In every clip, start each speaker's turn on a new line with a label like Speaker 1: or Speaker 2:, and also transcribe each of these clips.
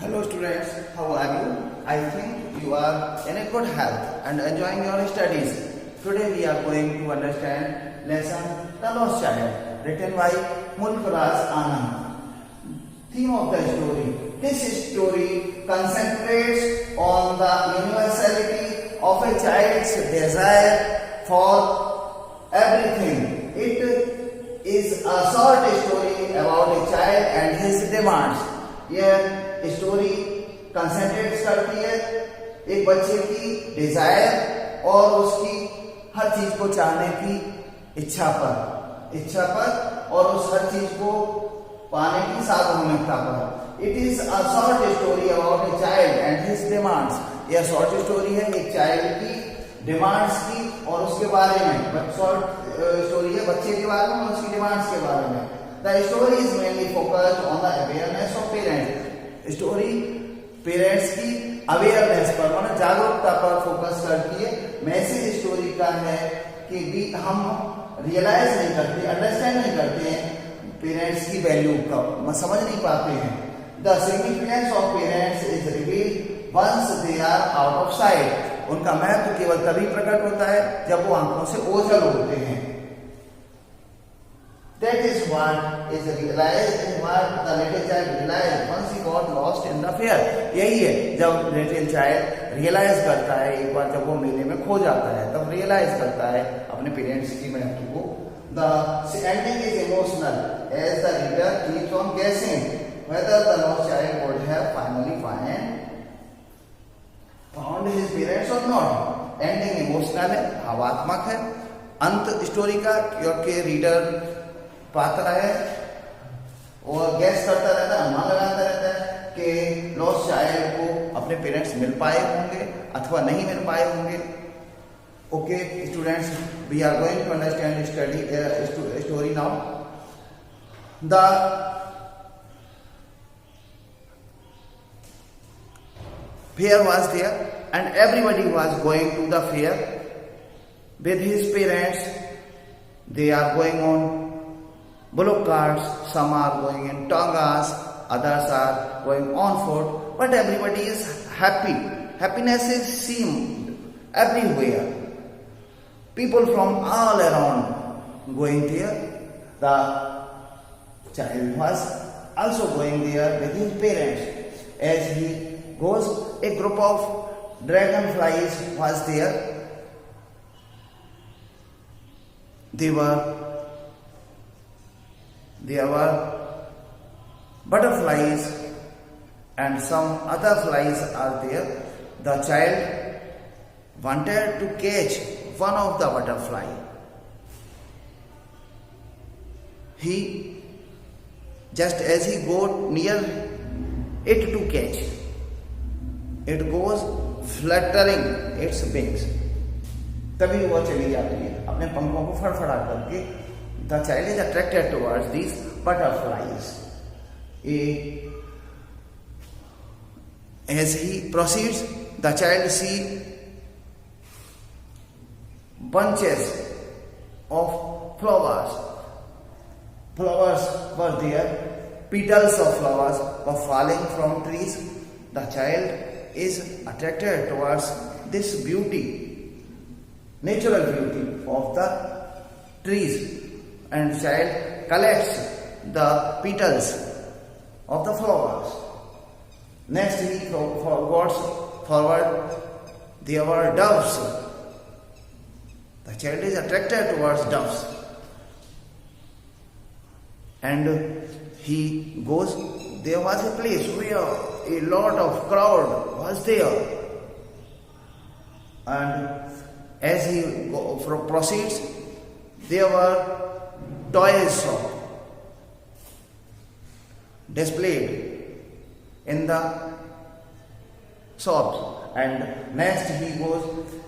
Speaker 1: Hello students, how are you? I think you are in a good health and enjoying your studies. Today we are going to understand lesson The Lost Child, written by Mulkraz Anand. Theme of the story. This story concentrates on the universality of a child's desire for everything. It is a short story about a child and his demands. यह story concentrate करती है एक बच्चे की Dzire और उसकी हर चीज को चाहने की इच्छा पर और उस हर चीज को पाने की सार्वभौमिकता पर. It is a short story about a child and his demands. यह शॉर्ट स्टोरी है एक चाइल्ड की डिमांड्स की और उसके बारे में. शॉर्ट स्टोरी है बच्चे के बारे में और उसकी डिमांड्स के बारे में. The story is mainly focused on the awareness of parents. Story parents की अवेयरनेस पर मतलब जागरूकता पर फोकस करती है. मैसेज स्टोरी का है कि हम रियलाइज नहीं करते, अंडरस्टैंड नहीं करते हैं पेरेंट्स की वैल्यू का, समझ नहीं पाते हैं. The significance of parents is revealed once they are out of sight. उनका महत्व केवल तभी प्रकट होता है जब वो आंखों से ओझल होते हैं. That is what is realized and what the little child realized once he got lost in the fair. यही है जब little child realize करता है, एक बार जब वो मेले में खो जाता है तब realize करता है अपने पेरेंट्स की महत्व को. The ending is emotional as the reader keeps on guessing whether the lost child would have finally found his parents or not. Ending emotional है, भावात्मक है अंत स्टोरी का, क्योंकि रीडर पाता है और गैस करता रहता है, अनुमान लगाता रहता है कि लॉस्ट चाइल्ड को अपने पेरेंट्स मिल पाए होंगे अथवा नहीं मिल पाए होंगे. Okay students, we are going to understand story now. The fair was there and everybody was going to the fair with his parents. They are going on bullock carts, some are going in tongas, others are going on foot, but everybody is happy. Happiness is seen everywhere. People from all around going there. The child was also going there with his parents. As he goes, a group of dragonflies was there. There were butterflies and some other flies are there. The child wanted to catch one of the butterfly. Just as he got near it to catch, it goes fluttering its wings. तभी वो चली जाती है अपने पंखों को फड़फड़ा करके. The child is attracted towards these butterflies. As he proceeds, the child sees bunches of flowers. Flowers were there, petals of flowers were falling from trees. The child is attracted towards this beauty, natural beauty of the trees. And child collects the petals of the flowers. Next he goes forward. There were doves. The child is attracted towards doves. And he goes. There was a place where a lot of crowd was there. And as he proceeds, there were toys shop displayed in the shops. And next he goes,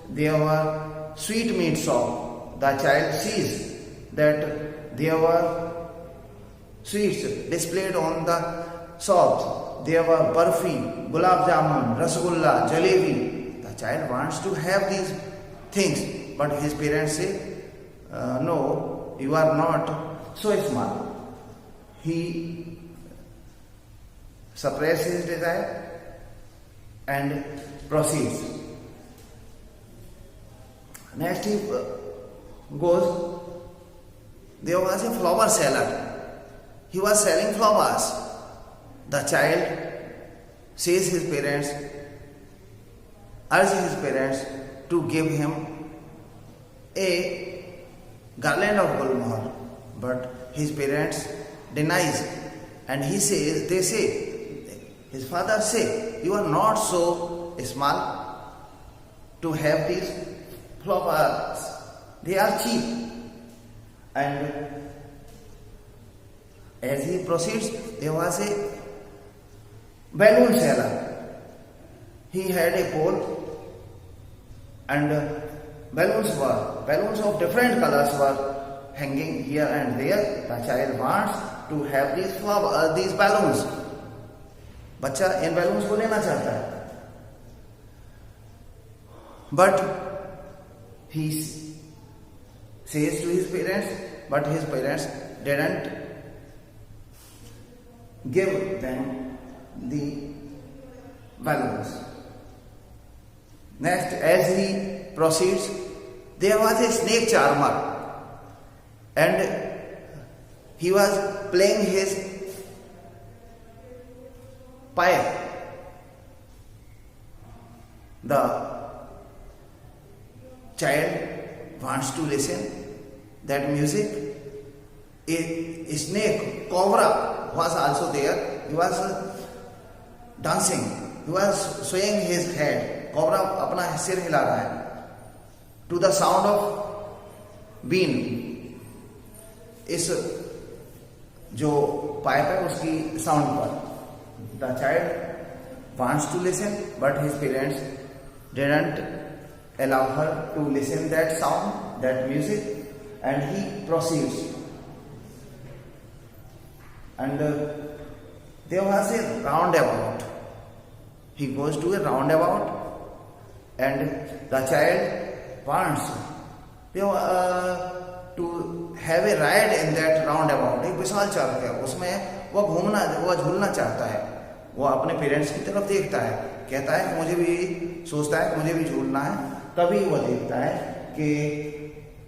Speaker 1: there were sweetmeat shop. The child sees that there were sweets displayed on the shops. There were barfi, gulab jamun, rasgulla, jalebi. The child wants to have these things, but his parents say, no, you are not so smart. He suppress his desire and proceeds. Next he goes, there was a flower seller. He was selling flowers. The child says his parents, urges his parents to give him a garland of gulmohar, but his parents denies, and he says, they say, his father say, you are not so small to have these flowers, they are cheap. And as he proceeds, there was a balloon seller. He had a pole, and balloons of different colors were hanging here and there. The child wants to have these balloons. बच्चा इन balloons को लेना चाहता है, but he says to his parents, but his parents didn't give them the balloons. Next, as he proceeds, there was a snake charmer, and he was playing his pipe. The child wants to listen that music. A snake, cobra was also there. He was dancing. He was swaying his head. Cobra अपना सिर हिला रहा है. To the sound of bean. इस जो pipe है उसकी sound पर. The child wants to listen, but his parents didn't allow her to listen that sound, that music, and he proceeds. And there was a roundabout. He goes to a roundabout, and the child wants to have a ride in that roundabout. एक विशाल चालक है, उसमें वो झूलना चाहता है. वो अपने पेरेंट्स की तरफ देखता है, कहता है कि मुझे भी, सोचता है कि मुझे भी झूलना है. तभी वो देखता है कि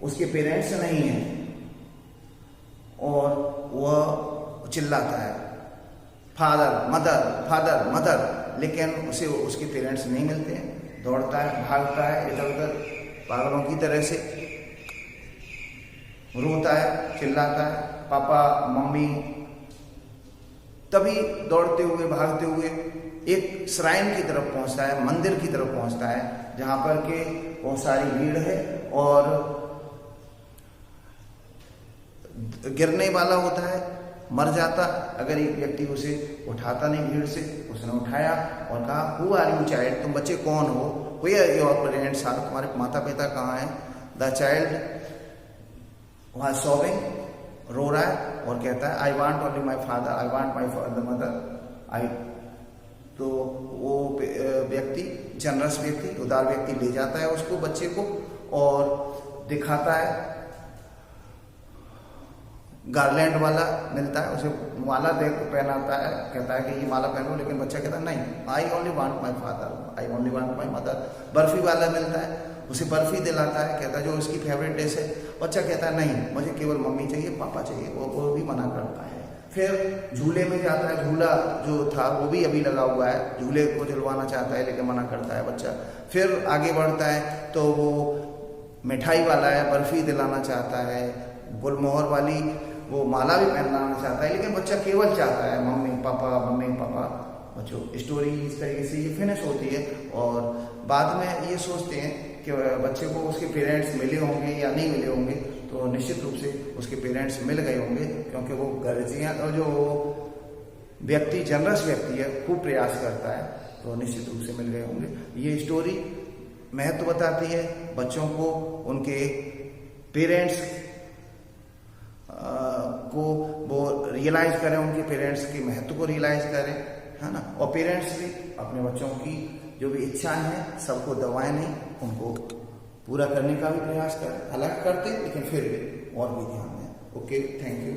Speaker 1: उसके पेरेंट्स नहीं हैं, और वह चिल्लाता है, फादर मदर मदर, लेकिन उसे उसके पेरेंट्स नहीं मिलते हैं. दौड़ता है, भागता है इधर उधर पागलों की तरह से, रोता है, चिल्लाता है, पापा मम्मी. तभी दौड़ते हुए, भागते हुए एक श्राइन की तरफ पहुंचता है, मंदिर की तरफ पहुंचता है, जहां पर के बहुत सारी भीड़ है और गिरने वाला होता है, मर जाता अगर एक व्यक्ति उसे उठाता नहीं भीड़ से. उसने उठाया और कहा, हु आर यू चाइल्ड, तुम बच्चे कौन हो, वेयर योर पेरेंट्स आर, तुम्हारे माता पिता कहाँ हैं. द चाइल्ड वाज सॉबिंग, रो रहा है और कहता है, I want only my father, I want my father mother. तो वो व्यक्ति, जनरस व्यक्ति, उदार व्यक्ति ले जाता है उसको, बच्चे को, और दिखाता है. गार्लैंड वाला मिलता है, उसे माला दे पहनाता है, कहता है कि ये माला पहनो, लेकिन बच्चा कहता है नहीं, I only want my father, I only want my mother. Barfi वाला मिलता है, उसे बर्फी दिलाता है, कहता है जो उसकी फेवरेट डिश है. बच्चा कहता है नहीं, मुझे केवल मम्मी चाहिए, पापा चाहिए. वो भी मना करता है. फिर झूले में जाता है, झूला जो था वो भी अभी लगा हुआ है, झूले को झुलवाना चाहता है लेकिन मना करता है बच्चा. फिर आगे बढ़ता है तो वो मिठाई वाला है, बर्फी दिलाना चाहता है, गुलमोहर वाली वो माला भी पहनाना चाहता है, लेकिन बच्चा केवल चाहता है मम्मी पापा. बच्चों, स्टोरी इस तरीके से ये फिनिश होती है, और बाद में ये सोचते हैं कि बच्चे को उसके पेरेंट्स मिले होंगे या नहीं मिले होंगे. तो निश्चित रूप से उसके पेरेंट्स मिल गए होंगे, क्योंकि वो गार्जियन और जो व्यक्ति, जनरस व्यक्ति है, खूब प्रयास करता है, तो निश्चित रूप से मिल गए होंगे. ये स्टोरी महत्व बताती है बच्चों को, उनके पेरेंट्स को वो रियलाइज करें, उनके पेरेंट्स के महत्व को रियलाइज करें, है ना. और पेरेंट्स भी अपने बच्चों की जो भी इच्छाएं हैं, सबको दबाएं नहीं, उनको पूरा करने का भी प्रयास करें. अलग करते लेकिन फिर भी और भी ध्यान दें. Okay, thank you.